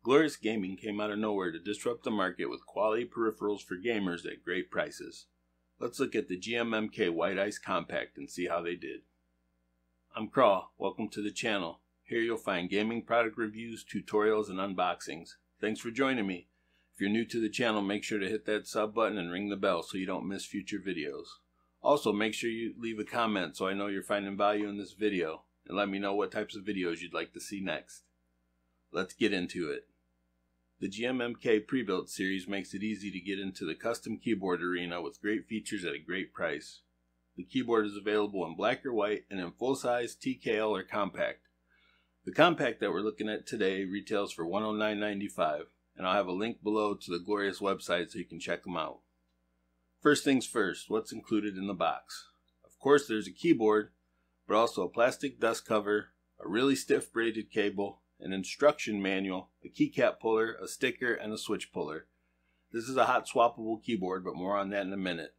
Glorious Gaming came out of nowhere to disrupt the market with quality peripherals for gamers at great prices. Let's look at the GMMK White Ice Compact and see how they did. I'm Craw, welcome to the channel. Here you'll find gaming product reviews, tutorials, and unboxings. Thanks for joining me. If you're new to the channel, make sure to hit that sub button and ring the bell so you don't miss future videos. Also, make sure you leave a comment so I know you're finding value in this video, and let me know what types of videos you'd like to see next. Let's get into it. The GMMK Pre-Built series makes it easy to get into the custom keyboard arena with great features at a great price. The keyboard is available in black or white and in full-size, TKL, or compact. The compact that we're looking at today retails for $109.95, and I'll have a link below to the Glorious website so you can check them out. First things first, what's included in the box? Of course, there's a keyboard, but also a plastic dust cover, a really stiff braided cable, an instruction manual, a keycap puller, a sticker, and a switch puller. This is a hot swappable keyboard, but more on that in a minute.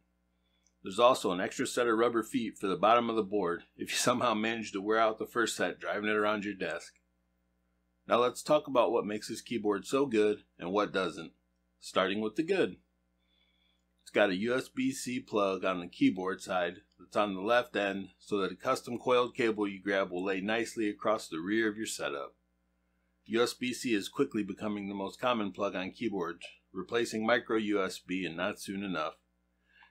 There's also an extra set of rubber feet for the bottom of the board if you somehow manage to wear out the first set driving it around your desk. Now let's talk about what makes this keyboard so good and what doesn't, starting with the good. It's got a USBC plug on the keyboard side that's on the left end so that a custom coiled cable you grab will lay nicely across the rear of your setup. USBC is quickly becoming the most common plug on keyboards, replacing micro USB and not soon enough.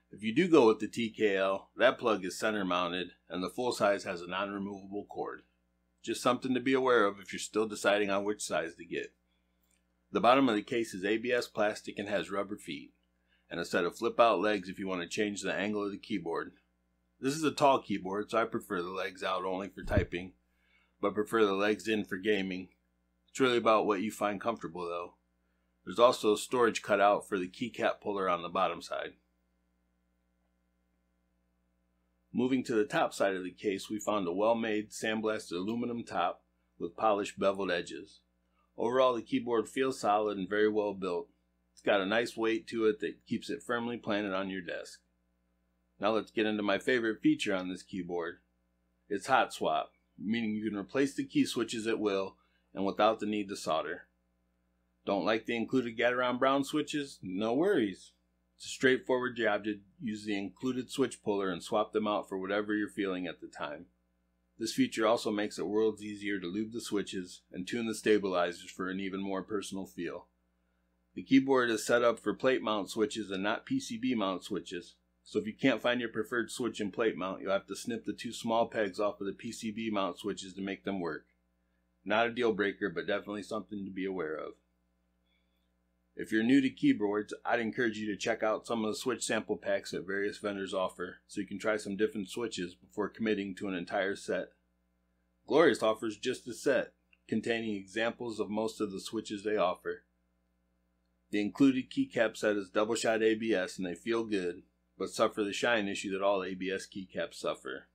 If you do go with the TKL, that plug is center mounted and the full size has a non-removable cord. Just something to be aware of if you're still deciding on which size to get. The bottom of the case is ABS plastic and has rubber feet, and a set of flip out legs if you want to change the angle of the keyboard. This is a tall keyboard, so I prefer the legs out only for typing, but prefer the legs in for gaming. It's really about what you find comfortable though. There's also storage cut out for the keycap puller on the bottom side. Moving to the top side of the case, we found a well-made sandblasted aluminum top with polished beveled edges. Overall, the keyboard feels solid and very well built. It's got a nice weight to it that keeps it firmly planted on your desk. Now let's get into my favorite feature on this keyboard. It's hot swap, meaning you can replace the key switches at will and without the need to solder. Don't like the included Gateron Brown switches? No worries. It's a straightforward job to use the included switch puller and swap them out for whatever you're feeling at the time. This feature also makes it worlds easier to lube the switches and tune the stabilizers for an even more personal feel. The keyboard is set up for plate mount switches and not PCB mount switches, so if you can't find your preferred switch and plate mount, you'll have to snip the two small pegs off of the PCB mount switches to make them work. Not a deal breaker, but definitely something to be aware of. If you're new to keyboards, I'd encourage you to check out some of the switch sample packs that various vendors offer so you can try some different switches before committing to an entire set. Glorious offers just a set, containing examples of most of the switches they offer. The included keycap set is double shot ABS and they feel good, but suffer the shine issue that all ABS keycaps suffer.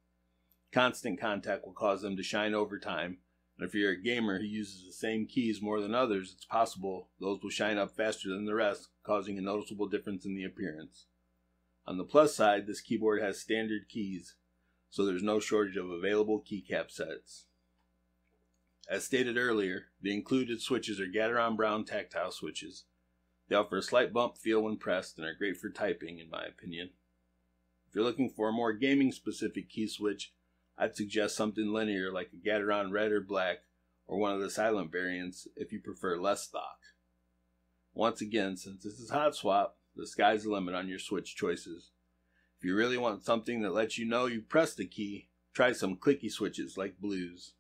Constant contact will cause them to shine over time. And if you're a gamer who uses the same keys more than others, it's possible those will shine up faster than the rest, causing a noticeable difference in the appearance. On the plus side, this keyboard has standard keys, so there's no shortage of available keycap sets. As stated earlier, the included switches are Gateron Brown tactile switches. They offer a slight bump feel when pressed and are great for typing, in my opinion. If you're looking for a more gaming-specific key switch, I'd suggest something linear like a Gateron Red or Black, or one of the silent variants if you prefer less stock. Once again, since this is hot swap, the sky's the limit on your switch choices. If you really want something that lets you know you pressed the key, try some clicky switches like blues.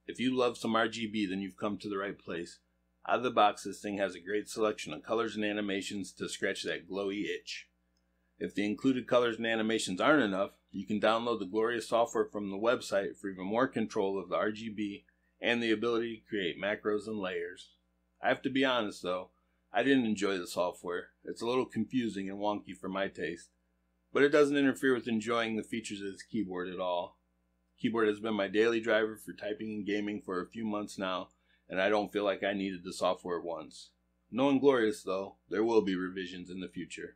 If you love some RGB, then you've come to the right place. Out of the box, this thing has a great selection of colors and animations to scratch that glowy itch. If the included colors and animations aren't enough, you can download the Glorious software from the website for even more control of the RGB and the ability to create macros and layers. I have to be honest though, I didn't enjoy the software. It's a little confusing and wonky for my taste, but it doesn't interfere with enjoying the features of this keyboard at all. The keyboard has been my daily driver for typing and gaming for a few months now, and I don't feel like I needed the software once. Knowing Glorious though, there will be revisions in the future.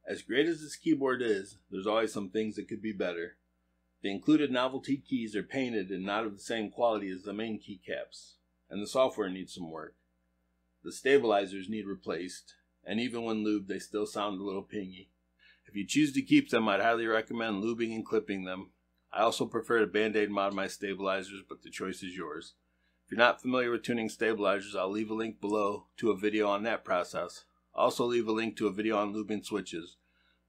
As great as this keyboard is, there's always some things that could be better. The included novelty keys are painted and not of the same quality as the main keycaps. and the software needs some work. The stabilizers need replaced, and even when lubed, they still sound a little pingy. If you choose to keep them, I'd highly recommend lubing and clipping them. I also prefer to Band-Aid mod my stabilizers, but the choice is yours. If you're not familiar with tuning stabilizers, I'll leave a link below to a video on that process. I'll also leave a link to a video on lubing switches.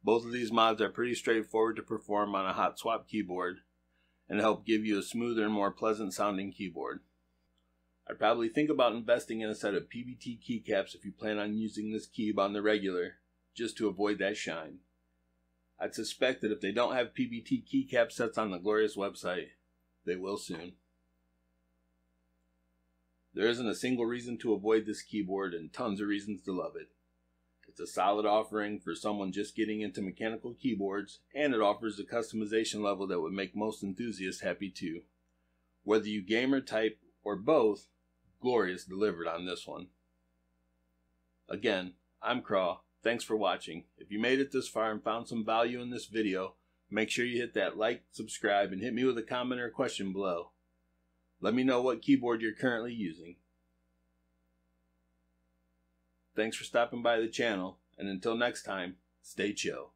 Both of these mods are pretty straightforward to perform on a hot swap keyboard and help give you a smoother and more pleasant sounding keyboard. I'd probably think about investing in a set of PBT keycaps if you plan on using this keyboard on the regular, just to avoid that shine. I'd suspect that if they don't have PBT keycap sets on the Glorious website, they will soon. There isn't a single reason to avoid this keyboard and tons of reasons to love it. It's a solid offering for someone just getting into mechanical keyboards, and it offers a customization level that would make most enthusiasts happy too. Whether you game or type, or both, Glorious delivered on this one. Again, I'm Craw. Thanks for watching. If you made it this far and found some value in this video, make sure you hit that like, subscribe, and hit me with a comment or question below. Let me know what keyboard you're currently using. Thanks for stopping by the channel, and until next time, stay chill.